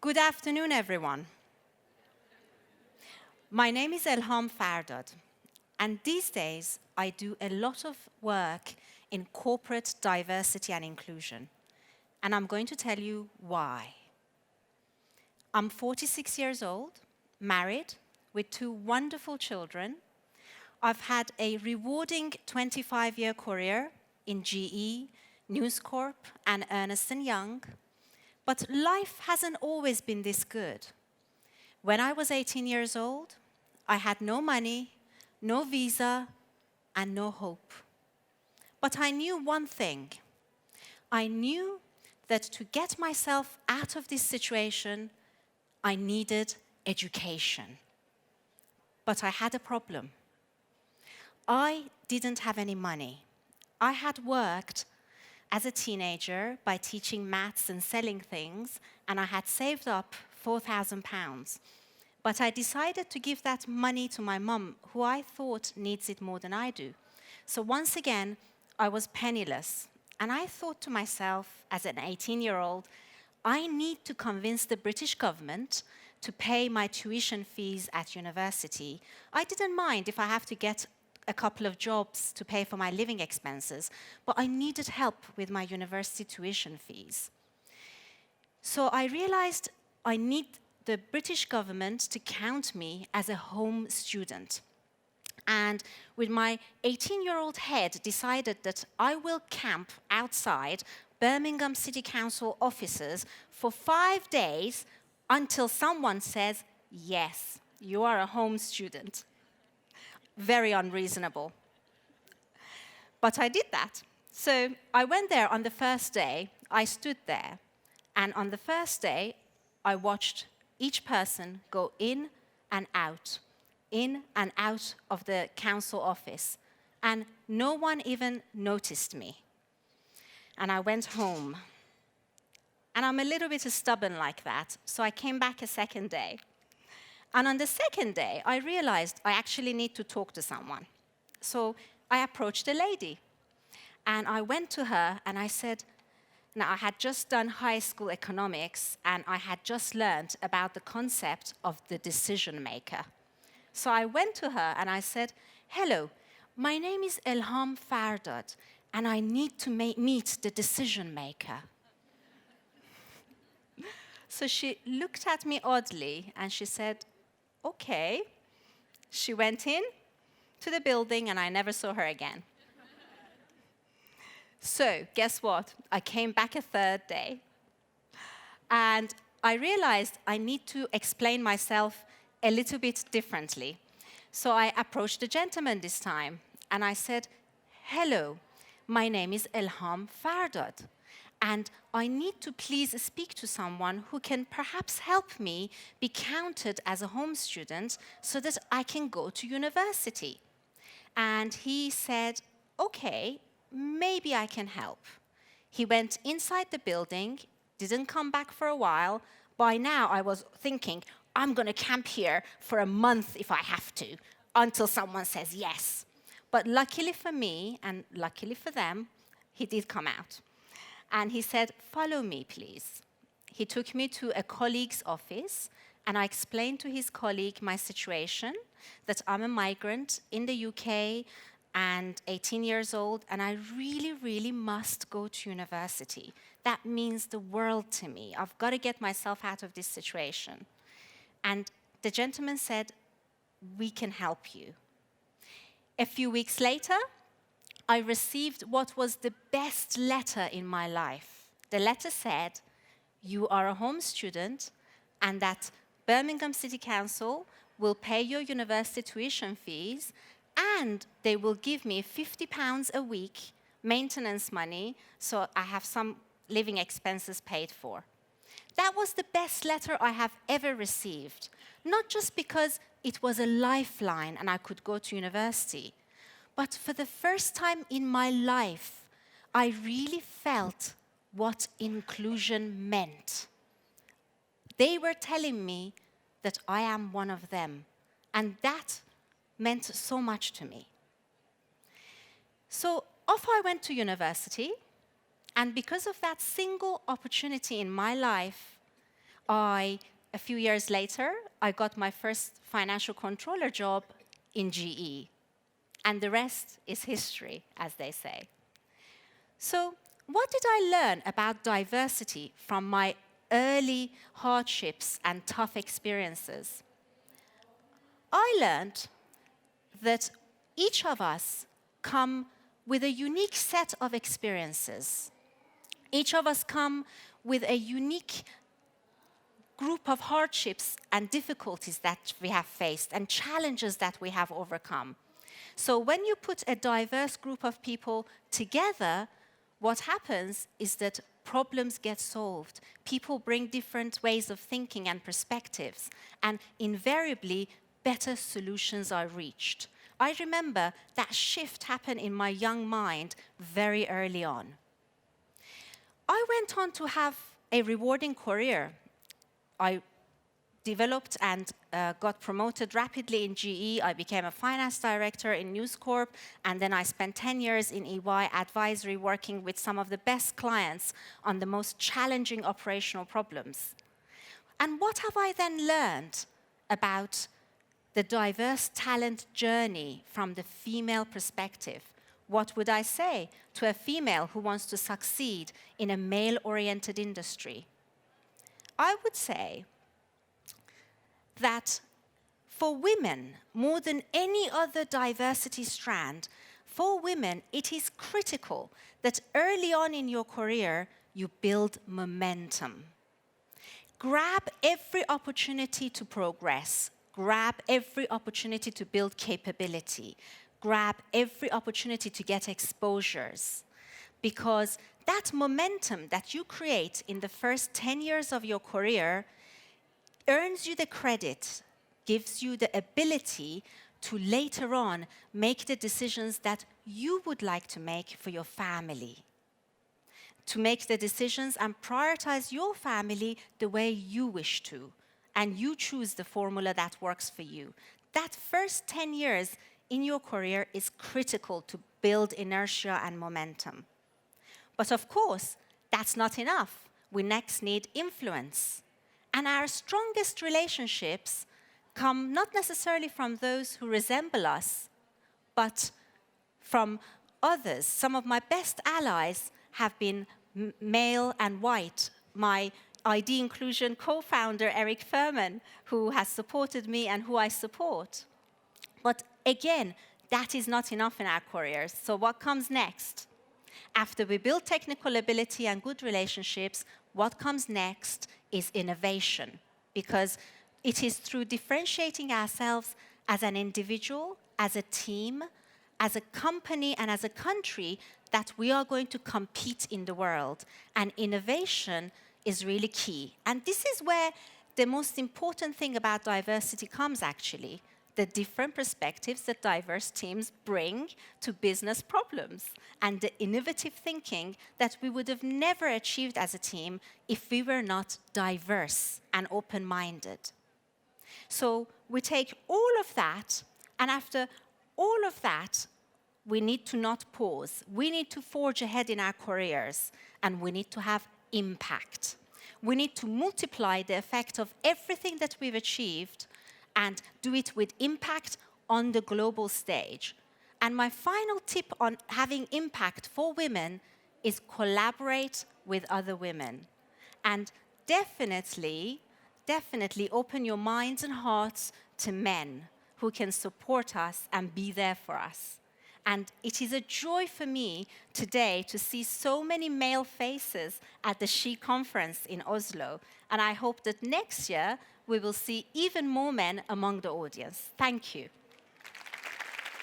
Good afternoon, everyone. My name is Elham Fardad, and these days I do a lot of work in corporate diversity and inclusion, and I'm going to tell you why. I'm 46 years old, married, with two wonderful children. I've had a rewarding 25-year career in GE, News Corp, and Ernst & Young, but life hasn't always been this good. When I was 18 years old, I had no money, no visa, and no hope. But I knew one thing. I knew that to get myself out of this situation, I needed education. But I had a problem. I didn't have any money. I had worked as a teenager by teaching maths and selling things, and I had saved up £4,000. But I decided to give that money to my mum, who I thought needs it more than I do. So once again, I was penniless. And I thought to myself, as an 18-year-old, I need to convince the British government to pay my tuition fees at university. I didn't mind if I have to get a couple of jobs to pay for my living expenses, but I needed help with my university tuition fees. So I realized I need the British government to count me as a home student. And with my 18-year-old head, decided that I will camp outside Birmingham City Council offices for 5 days until someone says, yes, you are a home student. Very unreasonable. But I did that. So I went there on the first day, I stood there, and on the first day, I watched each person go in and out of the council office, and no one even noticed me. And I went home. And I'm a little bit stubborn like that, so I came back a second day. And on the second day, I realized I actually need to talk to someone. So I approached a lady, and I went to her and I said, now, I had just done high school economics, and I had just learned about the concept of the decision maker. So I went to her and I said, hello, my name is Elham Fardad, and I need to meet the decision maker. So she looked at me oddly, and she said, okay. She went in to the building, and I never saw her again. So guess what? I came back a third day, and I realized I need to explain myself a little bit differently. So I approached the gentleman this time, and I said, hello, my name is Elham Fardad, and I need to please speak to someone who can perhaps help me be counted as a home student so that I can go to university. And he said, okay, maybe I can help. He went inside the building, didn't come back for a while. By now, I was thinking, I'm going to camp here for a month if I have to, until someone says yes. But luckily for me, and luckily for them, he did come out. And he said, follow me, please. He took me to a colleague's office, and I explained to his colleague my situation, that I'm a migrant in the UK, and 18 years old, and I really, really must go to university. That means the world to me. I've got to get myself out of this situation. And the gentleman said, we can help you. A few weeks later, I received what was the best letter in my life. The letter said, you are a home student, and that Birmingham City Council will pay your university tuition fees, and they will give me £50 a week maintenance money, so I have some living expenses paid for. That was the best letter I have ever received, not just because it was a lifeline and I could go to university, but for the first time in my life, I really felt what inclusion meant. They were telling me that I am one of them, and that meant so much to me. So off I went to university, and because of that single opportunity in my life, A few years later, I got my first financial controller job in GE. And the rest is history, as they say. So, what did I learn about diversity from my early hardships and tough experiences? I learned that each of us come with a unique set of experiences. Each of us come with a unique group of hardships and difficulties that we have faced and challenges that we have overcome. So when you put a diverse group of people together, what happens is that problems get solved. People bring different ways of thinking and perspectives, and invariably, better solutions are reached. I remember that shift happened in my young mind very early on. I went on to have a rewarding career. I developed and got promoted rapidly in GE. I became a finance director in News Corp, and then I spent 10 years in EY advisory working with some of the best clients on the most challenging operational problems. And what have I then learned about the diverse talent journey from the female perspective? What would I say to a female who wants to succeed in a male-oriented industry? I would say that for women, more than any other diversity strand, for women, it is critical that early on in your career, you build momentum. Grab every opportunity to progress. Grab every opportunity to build capability. Grab every opportunity to get exposures. Because that momentum that you create in the first 10 years of your career earns you the credit, gives you the ability to later on make the decisions that you would like to make for your family. To make the decisions and prioritize your family the way you wish to, and you choose the formula that works for you. That first 10 years in your career is critical to build inertia and momentum. But of course, that's not enough. We next need influence. And our strongest relationships come not necessarily from those who resemble us, but from others. Some of my best allies have been male and white. My ID Inclusion co-founder, Eric Furman, who has supported me and who I support. But again, that is not enough in our careers. So what comes next? After we build technical ability and good relationships, what comes next is innovation, because it is through differentiating ourselves as an individual, as a team, as a company, and as a country that we are going to compete in the world. And innovation is really key. And this is where the most important thing about diversity comes, actually. The different perspectives that diverse teams bring to business problems, and the innovative thinking that we would have never achieved as a team if we were not diverse and open-minded. So we take all of that, and after all of that, we need to not pause. We need to forge ahead in our careers, and we need to have impact. We need to multiply the effect of everything that we've achieved and do it with impact on the global stage. And my final tip on having impact for women is collaborate with other women. And definitely open your minds and hearts to men who can support us and be there for us. And it is a joy for me today to see so many male faces at the She Conference in Oslo. And I hope that next year we will see even more men among the audience. Thank you.